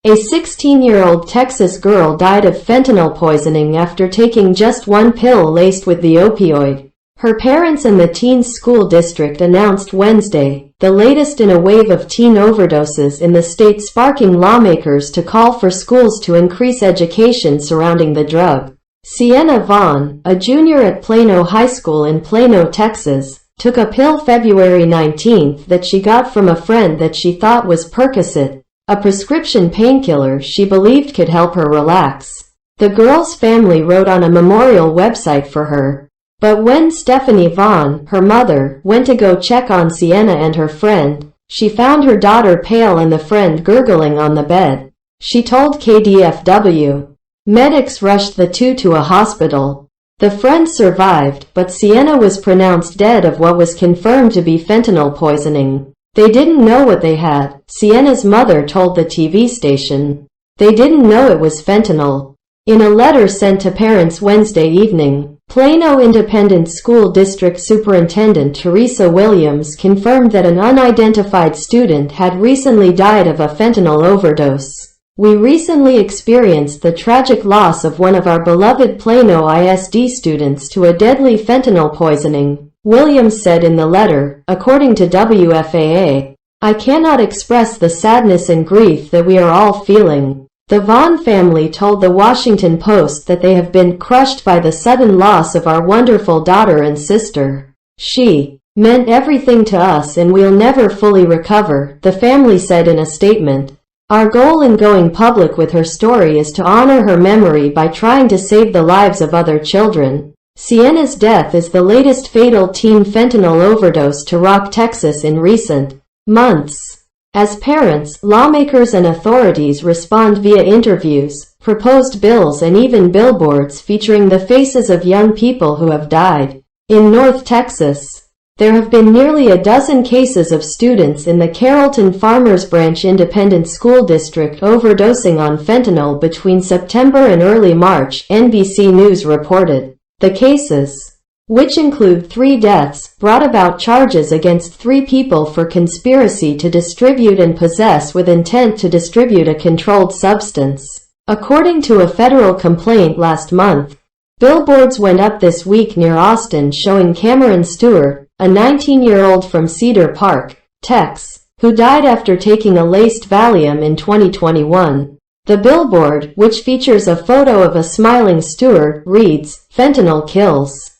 A 16-year-old Texas girl died of fentanyl poisoning after taking just one pill laced with the opioid. Her parents and the teen's school district announced Wednesday, the latest in a wave of teen overdoses in the state, sparking lawmakers to call for schools to increase education surrounding the drug. Sienna Vaughn, a junior at Plano High School in Plano, Texas, took a pill February 19 that she got from a friend that she thought was Percocet, a prescription painkiller she believed could help her relax. The girl's family wrote on a memorial website for her. But when Stephanie Vaughn, her mother, went to go check on Sienna and her friend, she found her daughter pale and the friend gurgling on the bed. She told KDFW. Medics rushed the two to a hospital. The friend survived, but Sienna was pronounced dead of what was confirmed to be fentanyl poisoning. They didn't know what they had, Sienna's mother told the TV station. They didn't know it was fentanyl. In a letter sent to parents Wednesday evening, Plano Independent School District Superintendent Teresa Williams confirmed that an unidentified student had recently died of a fentanyl overdose. We recently experienced the tragic loss of one of our beloved Plano ISD students to a deadly fentanyl poisoning, Williams said in the letter, according to WFAA. I cannot express the sadness and grief that we are all feeling. The Vaughn family told the Washington Post that they have been crushed by the sudden loss of our wonderful daughter and sister. She meant everything to us and we'll never fully recover, the family said in a statement. Our goal in going public with her story is to honor her memory by trying to save the lives of other children. Sienna's death is the latest fatal teen fentanyl overdose to rock Texas in recent months. As parents, lawmakers and authorities respond via interviews, proposed bills and even billboards featuring the faces of young people who have died. In North Texas, there have been nearly a dozen cases of students in the Carrollton Farmers Branch Independent School District overdosing on fentanyl between September and early March, NBC News reported. The cases, which include 3 deaths, brought about charges against 3 people for conspiracy to distribute and possess with intent to distribute a controlled substance. According to a federal complaint last month, billboards went up this week near Austin showing Cameron Stewart, a 19-year-old from Cedar Park, Tex, who died after taking a laced Valium in 2021. The billboard, which features a photo of a smiling Stewart, reads, "Fentanyl kills. ...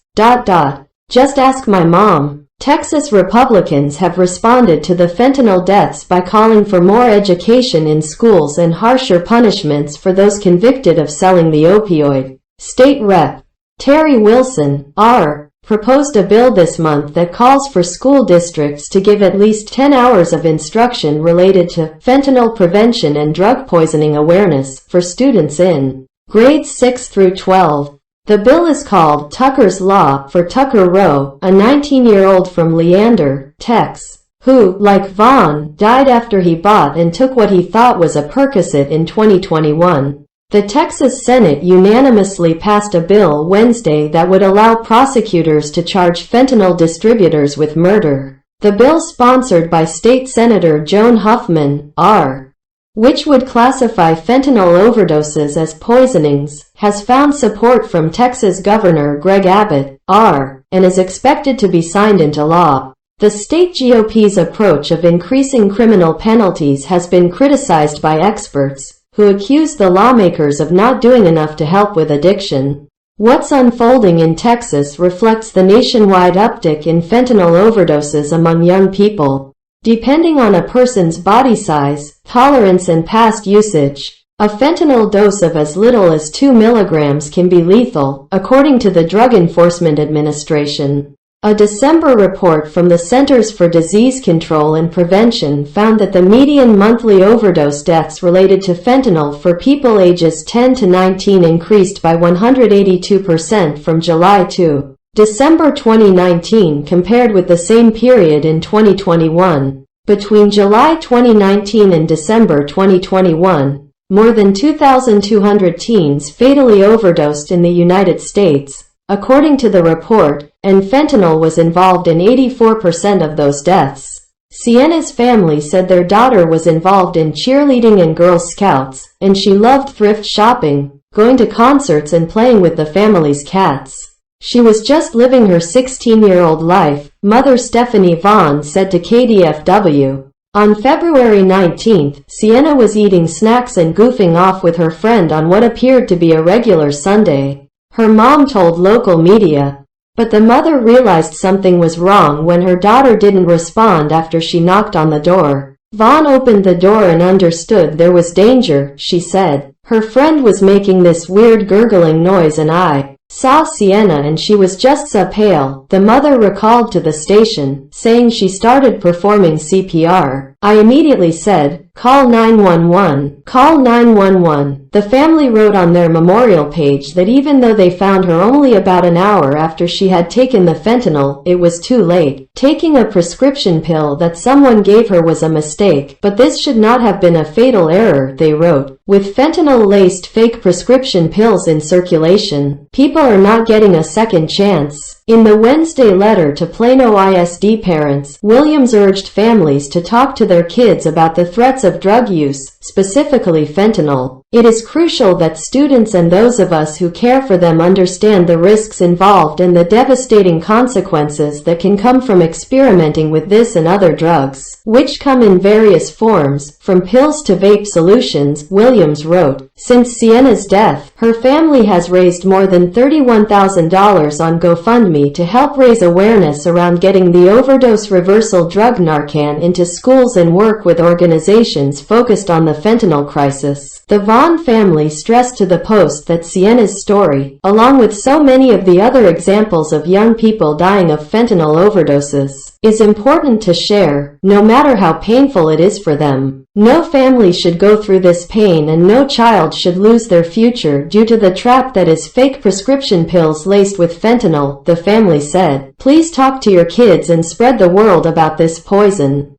Just ask my mom." Texas Republicans have responded to the fentanyl deaths by calling for more education in schools and harsher punishments for those convicted of selling the opioid. State Rep. Terry Wilson, R., proposed a bill this month that calls for school districts to give at least 10 hours of instruction related to fentanyl prevention and drug poisoning awareness for students in grades 6 through 12. The bill is called Tucker's Law for Tucker Rowe, a 19-year-old from Leander, Tex, who, like Vaughn, died after he bought and took what he thought was a Percocet in 2021. The Texas Senate unanimously passed a bill Wednesday that would allow prosecutors to charge fentanyl distributors with murder. The bill, sponsored by State Senator Joan Huffman, R., which would classify fentanyl overdoses as poisonings, has found support from Texas Governor Greg Abbott, R., and is expected to be signed into law. The state GOP's approach of increasing criminal penalties has been criticized by experts, who accused the lawmakers of not doing enough to help with addiction. What's unfolding in Texas reflects the nationwide uptick in fentanyl overdoses among young people. Depending on a person's body size, tolerance and past usage, a fentanyl dose of as little as 2 milligrams can be lethal, according to the Drug Enforcement Administration. A December report from the Centers for Disease Control and Prevention found that the median monthly overdose deaths related to fentanyl for people ages 10 to 19 increased by 182% from July to December 2019 compared with the same period in 2021. Between July 2019 and December 2021, more than 2,200 teens fatally overdosed in the United States, according to the report, and fentanyl was involved in 84% of those deaths. Sienna's family said their daughter was involved in cheerleading and Girl Scouts, and she loved thrift shopping, going to concerts and playing with the family's cats. She was just living her 16-year-old life, mother Stephanie Vaughn said to KDFW. On February 19, Sienna was eating snacks and goofing off with her friend on what appeared to be a regular Sunday. Her mom told local media. But the mother realized something was wrong when her daughter didn't respond after she knocked on the door. Vaughn opened the door and understood there was danger, she said. Her friend was making this weird gurgling noise and I saw Sienna and she was just so pale, the mother recalled to the station, saying she started performing CPR. I immediately said, "Call 911, call 911. The family wrote on their memorial page that even though they found her only about an hour after she had taken the fentanyl, it was too late. Taking a prescription pill that someone gave her was a mistake, but this should not have been a fatal error," they wrote. With fentanyl-laced fake prescription pills in circulation, people are not getting a second chance. In the Wednesday letter to Plano ISD parents, Williams urged families to talk to their kids about the threats of drug use, specifically fentanyl. It is crucial that students and those of us who care for them understand the risks involved and the devastating consequences that can come from experimenting with this and other drugs, which come in various forms, from pills to vape solutions, Williams wrote. Since Sienna's death, her family has raised more than $31,000 on GoFundMe to help raise awareness around getting the overdose reversal drug Narcan into schools and work with organizations focused on the fentanyl crisis. The Vaughn family stressed to the Post that Sienna's story, along with so many of the other examples of young people dying of fentanyl overdoses, is important to share, no matter how painful it is for them. No family should go through this pain and no child should lose their future due to the trap that is fake prescription pills laced with fentanyl, the family said. Please talk to your kids and spread the word about this poison.